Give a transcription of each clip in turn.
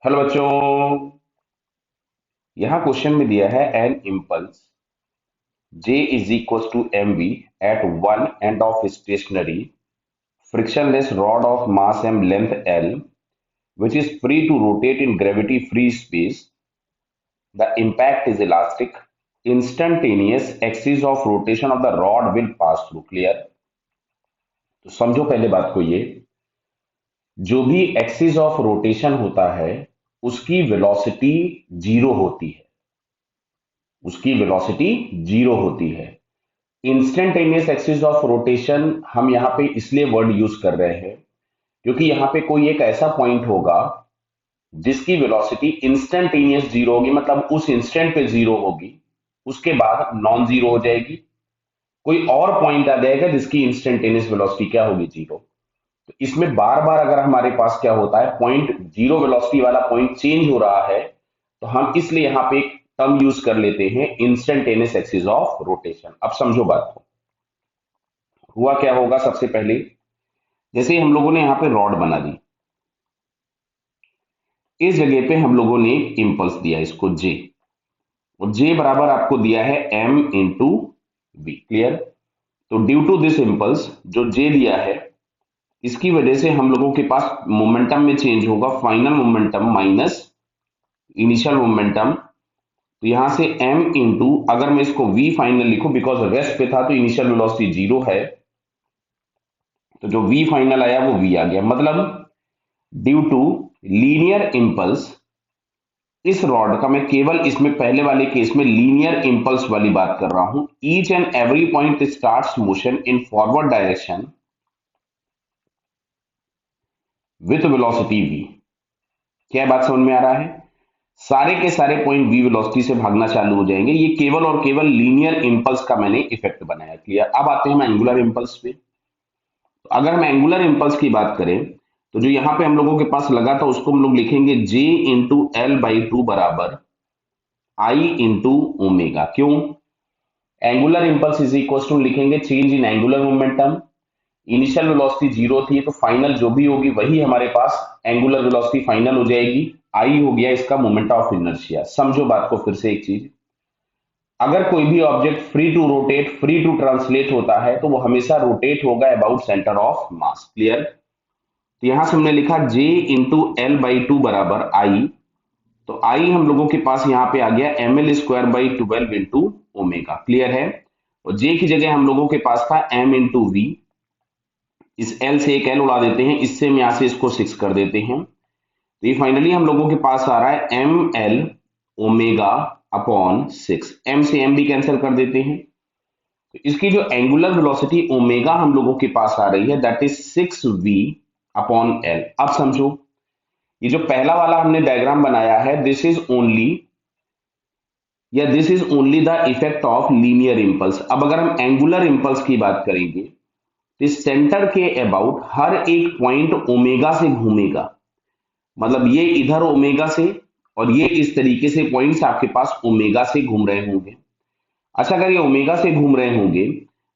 Hello बच्चों। यहाँ question में दिया है an impulse J is equals to mv at one end of stationary frictionless rod of mass m length L which is free to rotate in gravity free space. The impact is elastic. Instantaneous axis of rotation of the rod will pass through. Clear? तो समझो पहले बात को, ये जो भी axis of rotation होता है उसकी वेलोसिटी जीरो होती है। उसकी वेलोसिटी जीरो होती है। इंस्टेंटेनियस एक्सिस ऑफ रोटेशन हम यहाँ पे इसलिए वर्ड यूज कर रहे हैं क्योंकि यहाँ पे कोई एक ऐसा पॉइंट होगा जिसकी वेलोसिटी इंस्टेंटेनियस जीरो होगी, मतलब उस इंस्टेंट पे जीरो होगी, उसके बाद नॉन जीरो हो जाएगी। कोई और पॉइंट आ जाएगा जिसकी इंस्टेंटेनियस वेलोसिटी क्या होगी, जीरो। तो इसमें बार बार अगर हमारे पास क्या होता है, पॉइंट जीरो वेलोसिटी वाला पॉइंट चेंज हो रहा है, तो हम इसलिए यहाँ पे एक टर्म यूज कर लेते हैं, इंस्टेंटेनियस एक्सिस ऑफ रोटेशन। अब समझो बात को। हुआ क्या होगा, सबसे पहले जैसे हम लोगों ने यहाँ पे रॉड बना दी, इस जगह पे हम लोगों ने एक इंपल्स दिया इसको जे, और जे बराबर आपको दिया है एम इंटू वी। क्लियर? तो ड्यू टू दिस इंपल्स जो जे दिया है, इसकी वजह से हम लोगों के पास मोमेंटम में चेंज होगा, final momentum minus initial momentum. तो यहां से एम इंटू, अगर मैं इसको वी फाइनल लिखूं, बिकॉज रेस्ट पे था तो इनिशियल वेलोसिटी जीरो है, तो जो वी फाइनल आया वो वी आ गया। मतलब ड्यू टू लीनियर इंपल्स, इस रॉड का मैं केवल इसमें पहले वाले केस में लीनियर इंपल्स वाली बात कर रहा हूं, each and every point starts motion in forward direction with velocity V. क्या बात समझ में आ रहा है? सारे के सारे पॉइंट वी वेलोसिटी से भागना चालू हो जाएंगे। ये केवल और केवल लीनियर इंपल्स का मैंने इफेक्ट बनाया। क्लियर? अब आते हैं हम एंगुलर इंपल्स पे। तो अगर हम एंगुलर इंपल्स की बात करें, तो जो यहां पे हम लोगों के पास लगा था उसको हम लोग लिखेंगे J into L by two बराबर आई इंटू ओमेगा। क्यों? Angular impulse is equal to लिखेंगे change in angular momentum. Initial velocity zero थी, तो फाइनल जो भी होगी वही हमारे पास एंगुलर वेलोसिटी फाइनल हो जाएगी। आई हो गया इसका मोमेंट ऑफ इनर्शिया। समझो बात को फिर से एक चीज, अगर कोई भी object free to rotate, free to translate होता है, तो वो हमेशा रोटेट होगा about centre of mass. Clear? तो यहां से हमने लिखा J into L by two बराबर आई, तो आई हम लोगों के पास यहाँ पे आ गया M L square by twelve into omega. Clear है? और जे की जगह हम लोगों के पास था एम इंटू वी, इस एल से एक एल उड़ा देते हैं, इससे हम यहां से इसको सिक्स कर देते हैं, तो ये फाइनली हम लोगों के पास आ रहा है M L omega upon six. M से एम भी कैंसिल कर देते हैं, तो इसकी जो एंगुलर वेलोसिटी ओमेगा हम लोगों के पास आ रही है, that is six V upon L. अब समझो, ये जो पहला वाला हमने डायग्राम बनाया है, दिस इज ओनली, या this is only the effect of linear impulse. अब अगर हम एंगुलर इंपल्स की बात करेंगे, तो सेंटर के अबाउट हर एक पॉइंट ओमेगा से घूमेगा। मतलब ये इधर ओमेगा से, और ये इस तरीके से पॉइंट्स आपके पास ओमेगा से घूम रहे होंगे। अच्छा, अगर ये ओमेगा से घूम रहे होंगे,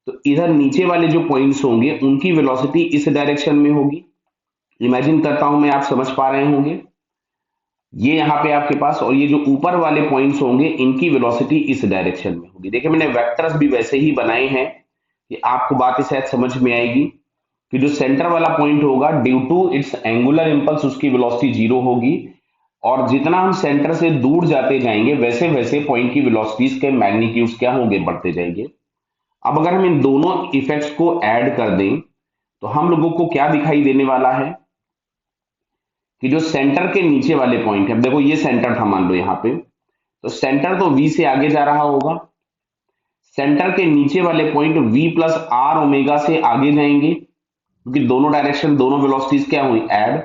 तो इधर नीचे वाले जो पॉइंट्स होंगे उनकी वेलोसिटी इस डायरेक्शन में होगी। इमेजिन करता हूं मैं, आप समझ पा रहे होंगे। ये यहाँ पे आपके पास, और ये जो ऊपर वाले पॉइंट्स होंगे इनकी वेलोसिटी इस डायरेक्शन में होगी। देखिए मैंने वेक्टर्स भी वैसे ही बनाए हैं कि आपको बात शायद समझ में आएगी कि जो सेंटर वाला पॉइंट होगा, due to its angular impulse उसकी वेलोसिटी जीरो होगी, और जितना हम सेंटर से दूर जाते जाएंगे वैसे वैसे पॉइंट की वेलोसिटीज के मैग्नीट्यूड्स क्या होंगे, बढ़ते जाएंगे। अब अगर हम इन दोनों इफेक्ट्स को ऐड कर दें, तो हम लोगों को क्या दिखाई देने वाला है कि जो सेंटर के नीचे वाले पॉइंट है, देखो ये सेंटर था मान लो यहाँ पे, तो सेंटर तो वी से आगे जा रहा होगा, सेंटर के नीचे वाले point V plus R omega से आगे जाएंगे, क्योंकि दोनों डायरेक्शन, दोनों वेलोसिटीज क्या हुई, ऐड।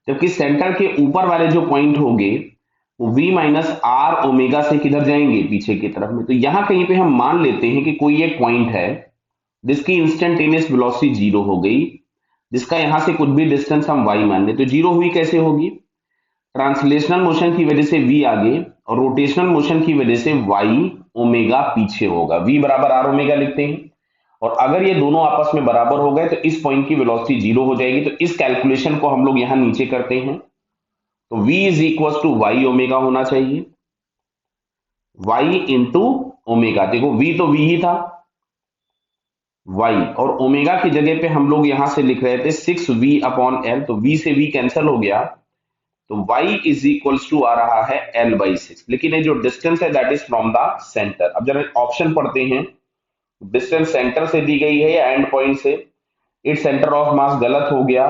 जबकि सेंटर के ऊपर वाले जो पॉइंट होंगे वो v माइनस आर ओमेगा से किधर जाएंगे, पीछे की तरफ में। तो यहां कहीं पे हम मान लेते हैं कि कोई एक पॉइंट है जिसकी इंस्टेंटेनियस वेलोसिटी जीरो हो गई, जिसका यहां से कुछ भी डिस्टेंस हम y मान ले। तो जीरो हुई कैसे होगी? ट्रांसलेशनल मोशन की वजह से v आगे, और रोटेशनल मोशन की वजह से y ओमेगा पीछे होगा। v बराबर आर ओमेगा लिखते हैं, और अगर ये दोनों आपस में बराबर हो गए तो इस पॉइंट की वेलोसिटी जीरो हो जाएगी। तो इस कैलकुलेशन को हम लोग यहां नीचे करते हैं, तो v is equal to Y omega होना चाहिए, y इंटू ओमेगा। देखो v तो v ही था, y और ओमेगा की जगह पे हम लोग यहां से लिख रहे थे 6v/l, तो v से v कैंसिल हो गया, तो y इज इक्वल्स टू आ रहा है l/6। लेकिन ये जो डिस्टेंस है that is from the centre. अब जरा ऑप्शन पढ़ते हैं, डिस्टेंस सेंटर से दी गई है या एंड पॉइंट से। इट्स सेंटर ऑफ मास गलत हो गया,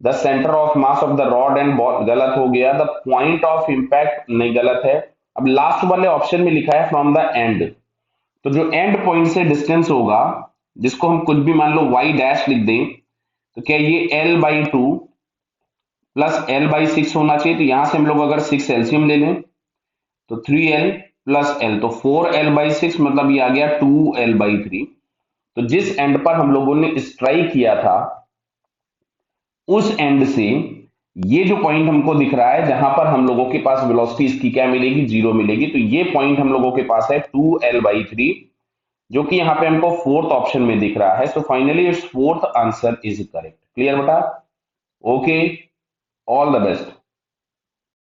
the centre of mass of the rod and ball गलत हो गया, द पॉइंट ऑफ इंपैक्ट नहीं गलत है। अब लास्ट वाले ऑप्शन में लिखा है फ्रॉम द एंड, तो जो एंड पॉइंट से डिस्टेंस होगा, जिसको हम कुछ भी मान लो y डैश लिख दें, तो क्या ये l/2 प्लस l/6 होना चाहिए। तो यहां से हम लोग अगर 6 एलसीएम ले लें तो 3l प्लस l, तो 4l/6 मतलब ये आ गया 2l/3। तो जिस एंड पर हम लोगों ने स्ट्राइक किया था उस एंड से ये जो पॉइंट हमको दिख रहा है जहां पर हम लोगों के पास वेलोसिटी इसकी क्या मिलेगी, 0 मिलेगी। तो ये पॉइंट हम लोगों के पास है 2l/3, जो कि यहाँ पे हमको फोर्थ ऑप्शन में दिख रहा है। So finally it's fourth answer is correct. Clear बेटा? Okay, all the best.